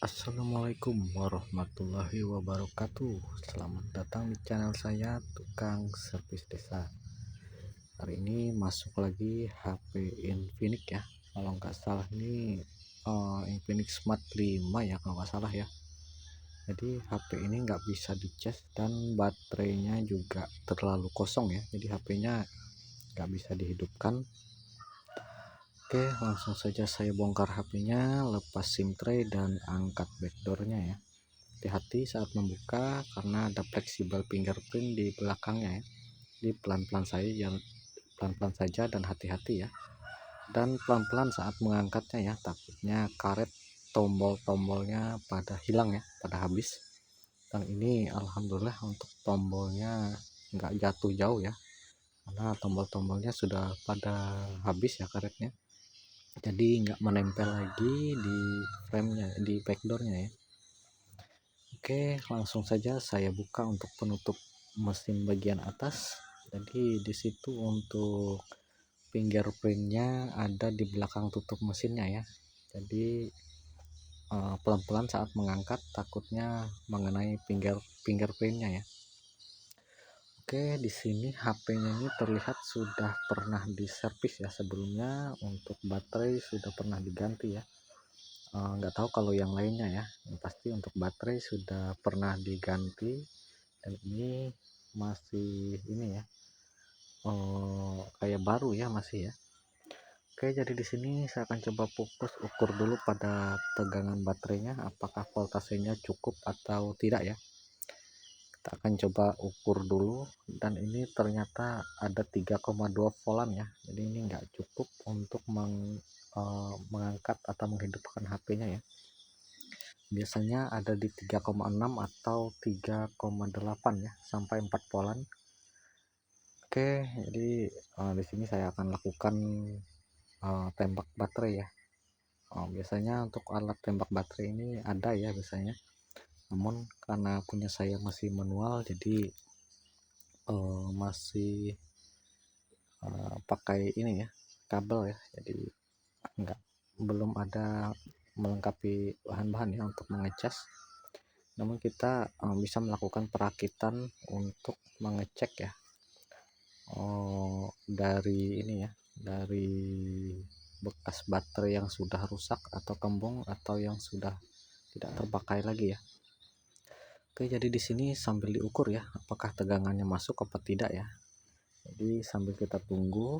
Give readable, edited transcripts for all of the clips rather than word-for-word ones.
Assalamualaikum warahmatullahi wabarakatuh. Selamat datang di channel saya, Tukang Servis Desa. Hari ini masuk lagi HP Infinix ya. Kalau nggak salah ini Infinix Smart 5 ya, kalau nggak salah ya. Jadi HP ini nggak bisa dicas dan baterainya juga terlalu kosong ya. Jadi HP-nya nggak bisa dihidupkan. Oke, langsung saja saya bongkar HP-nya, lepas SIM tray dan angkat backdoor-nya ya. Hati-hati saat membuka karena ada fleksibel fingerprint di belakangnya ya. Jadi pelan-pelan saja dan hati-hati ya. Dan pelan-pelan saat mengangkatnya ya, takutnya karet tombol-tombolnya pada hilang ya, pada habis. Dan ini alhamdulillah untuk tombolnya nggak jatuh jauh ya, karena tombol-tombolnya sudah pada habis ya karetnya. Jadi nggak menempel lagi di frame-nya, di backdoor-nya ya. Oke, langsung saja saya buka untuk penutup mesin bagian atas. Jadi di situ untuk fingerprintnya ada di belakang tutup mesinnya ya. Jadi pelan-pelan saat mengangkat takutnya mengenai fingerprintnya ya. Oke, di sini HP-nya ini terlihat sudah pernah diservis ya sebelumnya. Untuk baterai sudah pernah diganti ya. Nggak tahu kalau yang lainnya ya, yang pasti untuk baterai sudah pernah diganti dan ini masih ini ya, kayak baru ya, masih ya. Oke, jadi di sini saya akan coba fokus ukur dulu pada tegangan baterainya, apakah voltasenya cukup atau tidak ya. Kita akan coba ukur dulu, dan ini ternyata ada 3,2 voltan ya. Jadi ini nggak cukup untuk mengangkat atau menghidupkan HP-nya ya. Biasanya ada di 3,6 atau 3,8 ya, sampai 4 voltan. Oke, jadi di sini saya akan lakukan tembak baterai ya. Biasanya untuk alat tembak baterai ini ada ya biasanya, namun karena punya saya masih manual, jadi masih pakai ini ya, kabel ya. Jadi belum ada melengkapi bahan-bahan ya untuk mengecas. Namun kita bisa melakukan perakitan untuk mengecek ya, dari ini ya, dari bekas baterai yang sudah rusak atau kembung atau yang sudah tidak terpakai lagi ya. Oke, jadi di sini sambil diukur ya, apakah tegangannya masuk apa tidak ya. Jadi sambil kita tunggu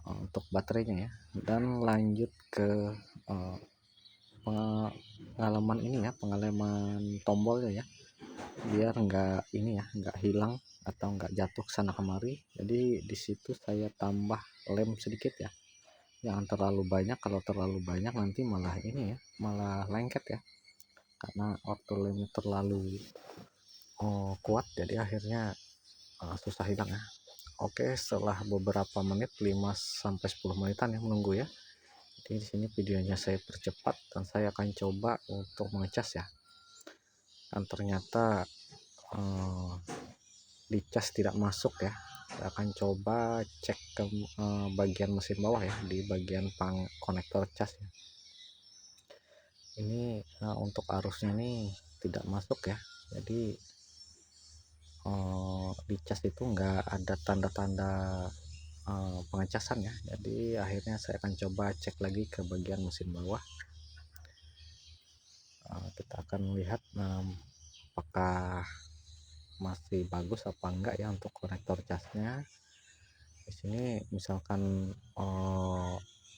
untuk baterainya ya, dan lanjut ke pengalaman ini ya, pengalaman tombolnya ya, biar enggak ini ya, enggak hilang atau enggak jatuh ke sana kemari. Jadi di situ saya tambah lem sedikit ya, jangan terlalu banyak. Kalau terlalu banyak nanti malah ini ya, malah lengket ya, karena waktu lem terlalu kuat, jadi akhirnya susah hilang ya. Oke, setelah beberapa menit, 5 sampai 10 menitan ya menunggu ya. Jadi di sini videonya saya percepat dan saya akan coba untuk mengecas ya. Dan ternyata dicas tidak masuk ya. Saya akan coba cek ke bagian mesin bawah ya, di bagian konektor cas ya. Ini untuk arusnya ini tidak masuk ya. Jadi di cas itu enggak ada tanda-tanda pengecasan ya. Jadi akhirnya saya akan coba cek lagi ke bagian mesin bawah. Kita akan lihat apakah masih bagus apa enggak ya untuk konektor casnya. Di sini misalkan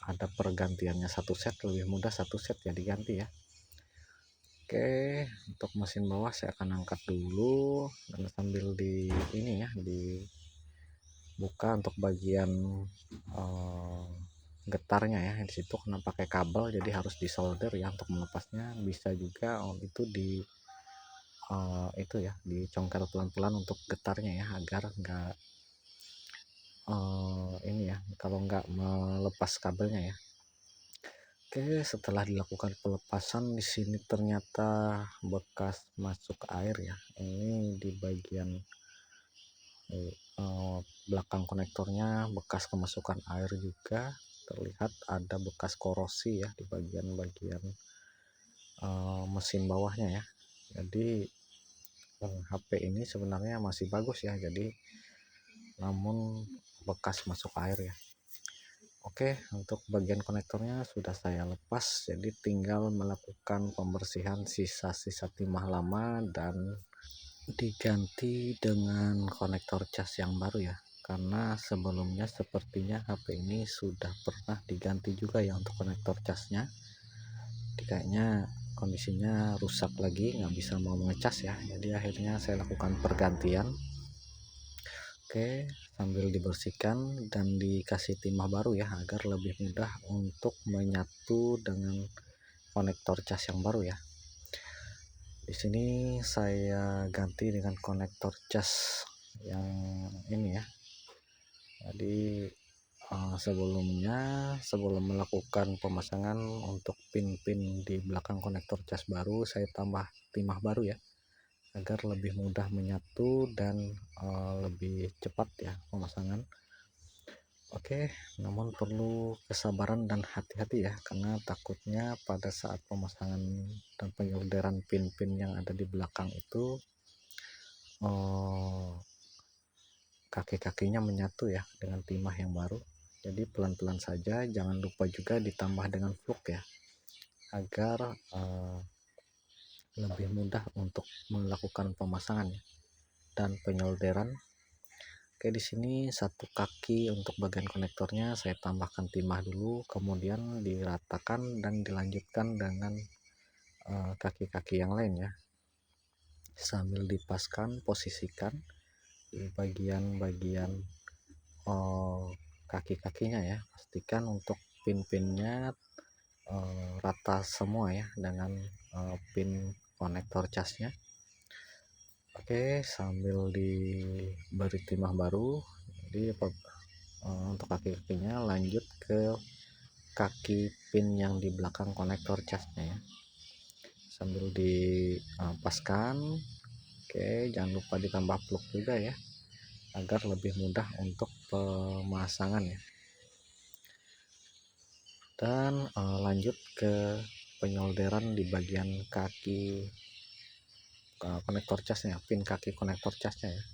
ada pergantiannya satu set, lebih mudah satu set ya diganti ya. Oke, untuk mesin bawah saya akan angkat dulu dan sambil di ini ya, dibuka untuk bagian getarnya ya. Di situ kena pakai kabel, jadi harus disolder ya untuk melepasnya. Bisa juga itu itu ya, dicongkel pelan-pelan untuk getarnya ya, agar enggak ini ya, kalau enggak melepas kabelnya ya. Oke, setelah dilakukan pelepasan, di sini ternyata bekas masuk air ya. Ini di bagian belakang konektornya bekas kemasukan air juga. Terlihat ada bekas korosi ya di bagian mesin bawahnya ya. Jadi HP ini sebenarnya masih bagus ya, jadi namun bekas masuk air ya. Oke, untuk bagian konektornya sudah saya lepas, jadi tinggal melakukan pembersihan sisa-sisa timah lama dan diganti dengan konektor cas yang baru ya, karena sebelumnya sepertinya HP ini sudah pernah diganti juga ya untuk konektor casnya. Jadi kayaknya kondisinya rusak lagi, nggak bisa mau ngecas ya, jadi akhirnya saya lakukan pergantian. Oke, sambil dibersihkan dan dikasih timah baru ya, agar lebih mudah untuk menyatu dengan konektor cas yang baru ya. Di sini saya ganti dengan konektor cas yang ini ya. Jadi sebelum melakukan pemasangan untuk pin-pin di belakang konektor cas baru, saya tambah timah baru ya, agar lebih mudah menyatu dan lebih cepat ya pemasangan. Oke, namun perlu kesabaran dan hati-hati ya, karena takutnya pada saat pemasangan dan penyolderan pin-pin yang ada di belakang itu kaki-kakinya menyatu ya dengan timah yang baru. Jadi pelan-pelan saja, jangan lupa juga ditambah dengan fluk ya, agar lebih mudah untuk melakukan pemasangan ya, dan penyolderan. Oke, di sini satu kaki untuk bagian konektornya saya tambahkan timah dulu, kemudian diratakan dan dilanjutkan dengan kaki-kaki yang lain ya, sambil dipaskan, posisikan di bagian-bagian kaki-kakinya ya. Pastikan untuk pin-pinnya rata semua ya dengan pin konektor casnya. Oke, sambil diberi timah baru, jadi untuk kaki-kakinya lanjut ke kaki pin yang di belakang konektor casnya ya, sambil dipaskan. Oke, jangan lupa ditambah plug juga ya, agar lebih mudah untuk pemasangan ya. Dan lanjut ke penyolderan di bagian kaki konektor casnya, pin kaki konektor casnya ya.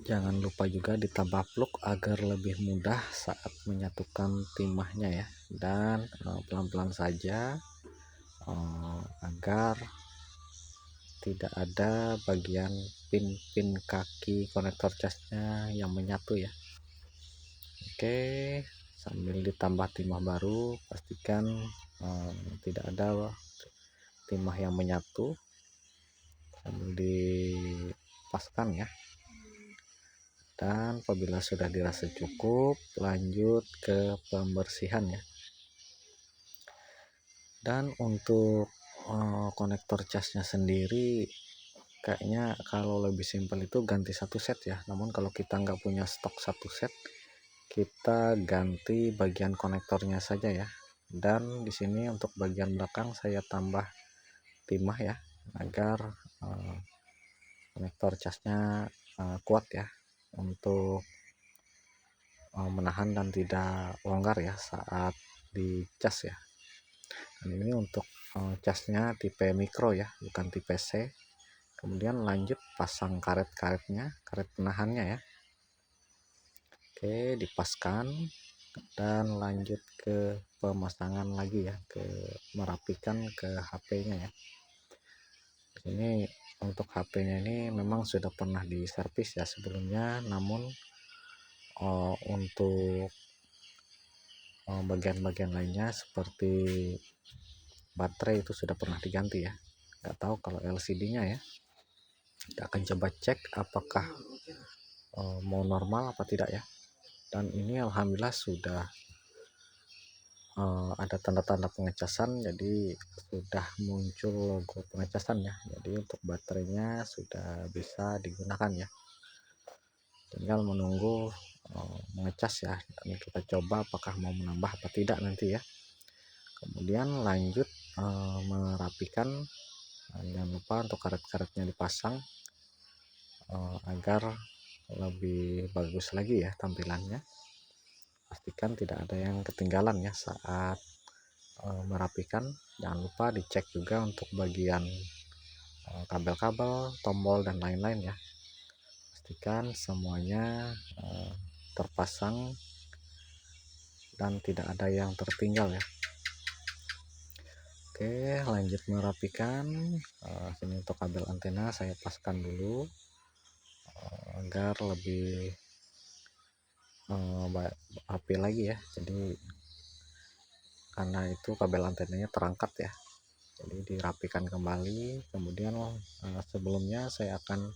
Jangan lupa juga ditambah plug agar lebih mudah saat menyatukan timahnya ya, dan pelan-pelan saja agar tidak ada bagian pin-pin kaki konektor casnya yang menyatu ya. Oke, sambil ditambah timah baru, pastikan tidak ada timah yang menyatu, sambil dipaskan ya. Dan apabila sudah dirasa cukup, lanjut ke pembersihan ya. Dan untuk konektor casnya sendiri kayaknya kalau lebih simpel itu ganti satu set ya, namun kalau kita nggak punya stok satu set, kita ganti bagian konektornya saja ya. Dan di sini untuk bagian belakang saya tambah timah ya, agar konektor casnya kuat ya, untuk menahan dan tidak longgar ya saat dicas ya. Dan ini untuk casnya tipe mikro ya, bukan tipe C. Kemudian lanjut pasang karet-karetnya, karet penahannya ya. Oke, dipaskan dan lanjut ke pemasangan lagi ya, ke merapikan ke HP-nya ya. Ini untuk HP-nya ini memang sudah pernah diservis ya sebelumnya, namun untuk bagian-bagian lainnya seperti baterai itu sudah pernah diganti ya. Nggak tahu kalau LCD-nya ya. Kita akan coba cek apakah mau normal apa tidak ya. Dan ini alhamdulillah sudah ada tanda-tanda pengecasan, jadi sudah muncul logo pengecasan ya. Jadi untuk baterainya sudah bisa digunakan ya, tinggal menunggu mengecas ya, dan kita coba apakah mau menambah apa tidak nanti ya. Kemudian lanjut merapikan. Jangan lupa untuk karet-karetnya dipasang agar lebih bagus lagi ya tampilannya. Pastikan tidak ada yang ketinggalan ya saat merapikan, jangan lupa dicek juga untuk bagian kabel-kabel, tombol dan lain-lain ya. Pastikan semuanya terpasang dan tidak ada yang tertinggal ya. Oke, lanjut merapikan. Sini untuk kabel antena saya paskan dulu agar lebih rapi lagi ya. Jadi karena itu kabel antenanya terangkat ya, jadi dirapikan kembali. Kemudian sebelumnya saya akan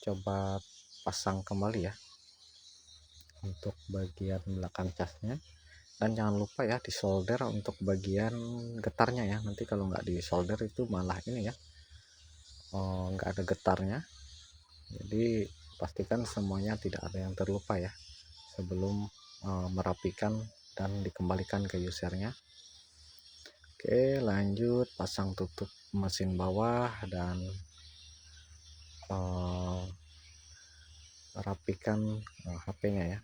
coba pasang kembali ya untuk bagian belakang casnya, dan jangan lupa ya disolder untuk bagian getarnya ya. Nanti kalau nggak disolder itu malah ini ya, nggak ada getarnya. Jadi pastikan semuanya tidak ada yang terlupa ya sebelum merapikan dan dikembalikan ke usernya. Oke, lanjut pasang tutup mesin bawah dan rapikan HP-nya ya.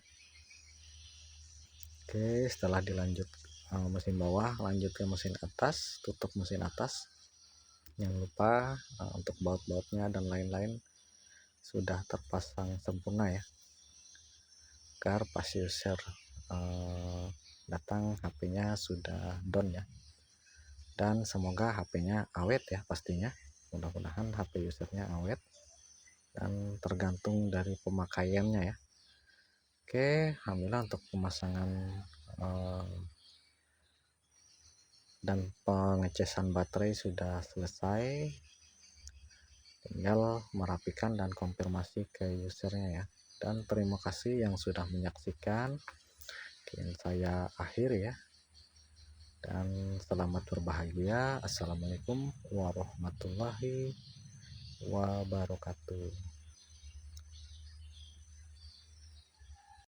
Oke, setelah dilanjut mesin bawah, lanjut ke mesin atas, tutup mesin atas. Jangan lupa untuk baut-bautnya dan lain-lain sudah terpasang sempurna ya, agar pas user datang HP-nya sudah down ya. Dan semoga HP-nya awet ya, pastinya mudah-mudahan HP usernya awet dan tergantung dari pemakaiannya ya. Oke, alhamdulillah untuk pemasangan dan pengecasan baterai sudah selesai, tinggal merapikan dan konfirmasi ke usernya ya. Dan terima kasih yang sudah menyaksikan. Mungkin saya akhiri ya, dan selamat berbahagia. Assalamualaikum warahmatullahi wabarakatuh.